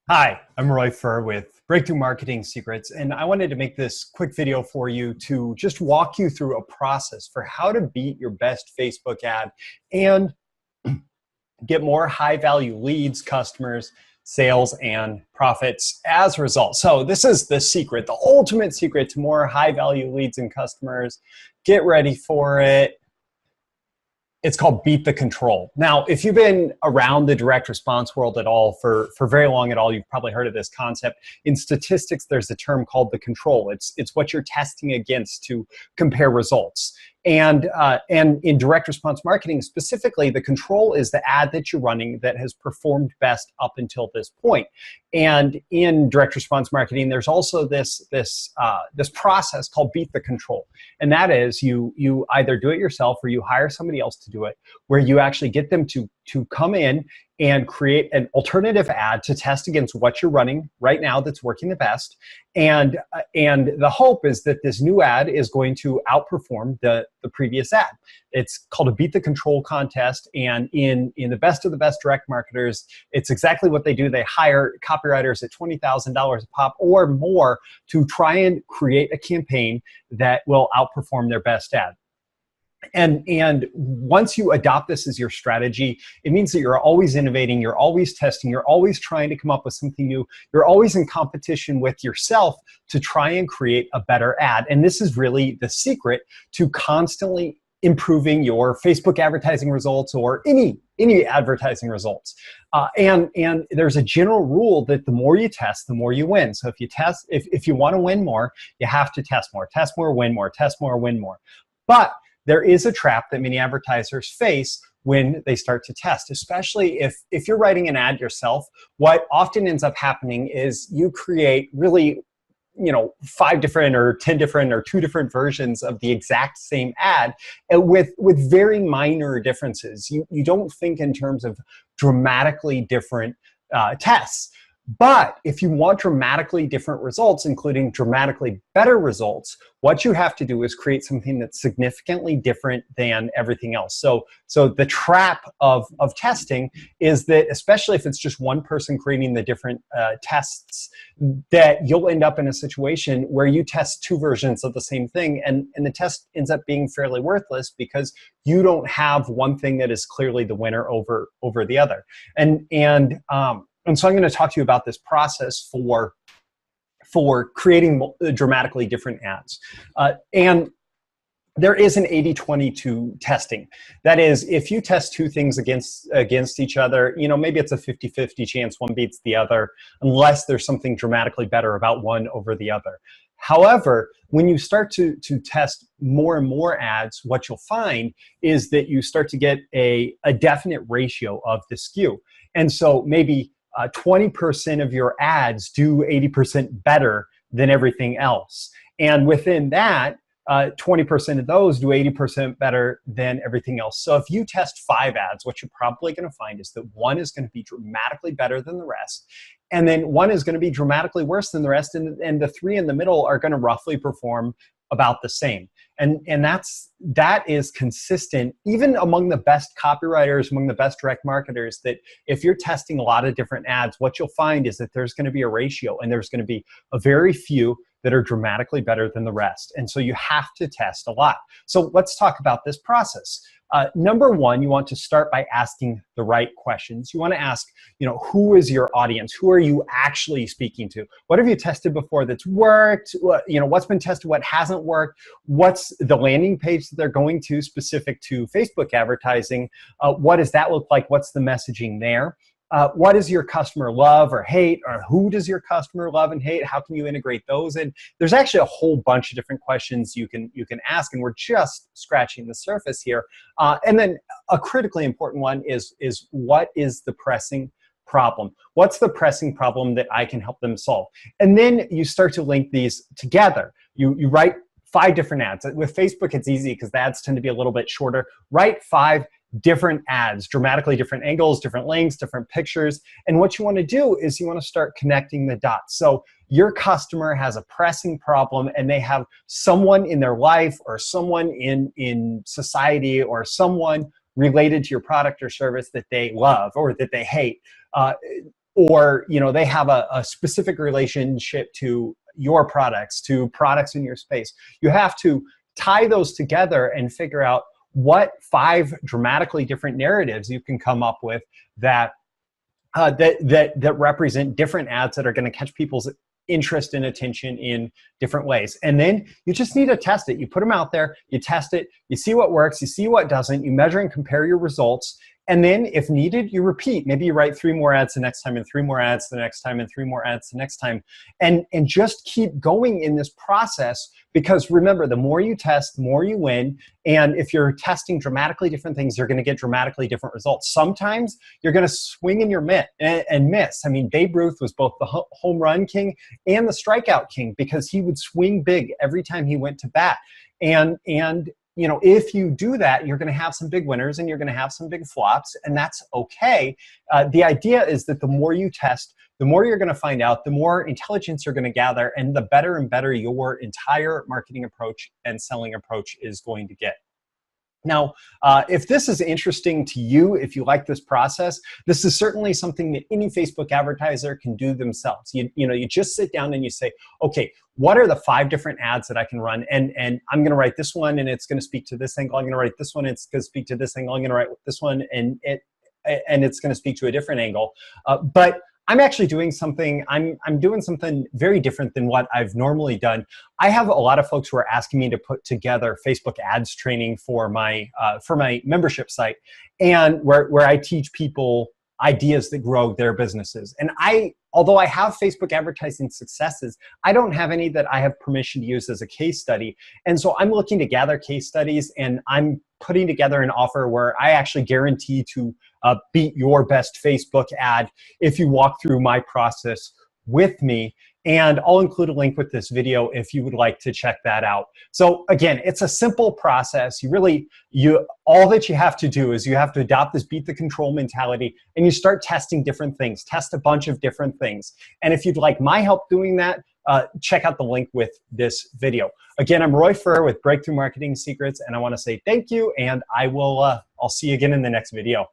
Hi, I'm Roy Furr with Breakthrough Marketing Secrets, and I wanted to make this quick video for you to just walk you through a process for how to beat your best Facebook ad and get more high-value leads, customers, sales, and profits as a result. So this is the secret, the ultimate secret to more high-value leads and customers. Get ready for it. It's called Beat the Control. Now, if you've been around the direct response world at all for very long at all, you've probably heard of this concept. In statistics, there's a term called the control. It's what you're testing against to compare results. And in direct response marketing specifically, the control is the ad that you're running that has performed best up until this point. And in direct response marketing, there's also this process called Beat the Control. And that is you either do it yourself or you hire somebody else to do it, where you actually get them to come in and create an alternative ad to test against what you're running right now that's working the best. And the hope is that this new ad is going to outperform the previous ad. It's called a Beat the Control contest. And in the best of the best direct marketers, it's exactly what they do. They hire copywriters at $20,000 a pop or more to try and create a campaign that will outperform their best ad. And once you adopt this as your strategy, it means that you're always innovating, you're always testing, you're always trying to come up with something new. You're always in competition with yourself to try and create a better ad. And this is really the secret to constantly improving your Facebook advertising results or any advertising results. And there's a general rule that the more you test, the more you win. So if you want to win more, you have to test more, win more, test more, win more. But there is a trap that many advertisers face when they start to test, especially if you're writing an ad yourself. What often ends up happening is you create really 5 different or 10 different or 2 different versions of the exact same ad with very minor differences. You don't think in terms of dramatically different tests. But if you want dramatically different results, including dramatically better results, what you have to do is create something that's significantly different than everything else. So the trap of testing is that, especially if it's just one person creating the different tests, that you'll end up in a situation where you test 2 versions of the same thing, and the test ends up being fairly worthless because you don't have one thing that is clearly the winner over the other. And so I'm going to talk to you about this process for creating dramatically different ads. And there is an 80-20 to testing. That is, if you test 2 things against each other, maybe it's a 50-50 chance one beats the other, unless there's something dramatically better about one over the other. However, when you start to test more and more ads, what you'll find is that you start to get a definite ratio of the skew. And so maybe 20% of your ads do 80% better than everything else. And within that, 20% of those do 80% better than everything else. So if you test 5 ads, what you're probably going to find is that 1 is going to be dramatically better than the rest, and then 1 is going to be dramatically worse than the rest, and the 3 in the middle are going to roughly perform about the same. And that is consistent even among the best copywriters, among the best direct marketers, that if you're testing a lot of different ads, what you'll find is that there's going to be a ratio, and there's going to be a very few that are dramatically better than the rest. And so you have to test a lot. So let's talk about this process. Number 1, you want to start by asking the right questions. You want to ask, who is your audience? Who are you actually speaking to? What have you tested before that's worked? What's been tested? What hasn't worked? What's the landing page that they're going to specific to Facebook advertising? What does that look like? What's the messaging there? What does your customer love or hate, or who does your customer love and hate? How can you integrate those in? There's actually a whole bunch of different questions you can ask, and we're just scratching the surface here. And then a critically important one is what is the pressing problem? What's the pressing problem that I can help them solve? And then you start to link these together. You write 5 different ads. With Facebook, it's easy because the ads tend to be a little bit shorter. Write 5 different ads, dramatically different angles, different lengths, different pictures. And what you want to do is you want to start connecting the dots. So your customer has a pressing problem, and they have someone in their life or someone in society or someone related to your product or service that they love or that they hate. or they have a specific relationship to your products, to products in your space. You have to tie those together and figure out what 5 dramatically different narratives you can come up with that represent different ads that are going to catch people's interest and attention in different ways. And then you just need to test it. You put them out there, you test it, you see what works, you see what doesn't, you measure and compare your results. And then if needed, you repeat. Maybe you write 3 more ads the next time, and 3 more ads the next time, and 3 more ads the next time. And just keep going in this process, because remember, the more you test, the more you win. And if you're testing dramatically different things, you're going to get dramatically different results. Sometimes you're going to swing in your mitt and miss. I mean, Babe Ruth was both the home run king and the strikeout king, because he would swing big every time he went to bat. And if you do that, you're going to have some big winners and you're going to have some big flops, and that's okay. The idea is that the more you test, the more you're going to find out, the more intelligence you're going to gather, and the better and better your entire marketing approach and selling approach is going to get. Now, if this is interesting to you, if you like this process, this is certainly something that any Facebook advertiser can do themselves. You just sit down and you say, okay, what are the 5 different ads that I can run? And I'm going to write this one, and it's going to speak to this angle. I'm going to write this one, it's going to speak to this angle. I'm going to write this one, and it's going to speak to a different angle. But I'm actually doing something, I'm doing something very different than what I've normally done. I have a lot of folks who are asking me to put together Facebook ads training for my membership site, and where I teach people ideas that grow their businesses. And although I have Facebook advertising successes, I don't have any that I have permission to use as a case study. And so I'm looking to gather case studies, and I'm putting together an offer where I actually guarantee to beat your best Facebook ad if you walk through my process with me. And I'll include a link with this video if you would like to check that out. So again, it's a simple process. All that you have to do is you have to adopt this beat the control mentality, and you start testing different things, test a bunch of different things. And if you'd like my help doing that, check out the link with this video. Again, I'm Roy Furr with Breakthrough Marketing Secrets, and I want to say thank you, and I'll see you again in the next video.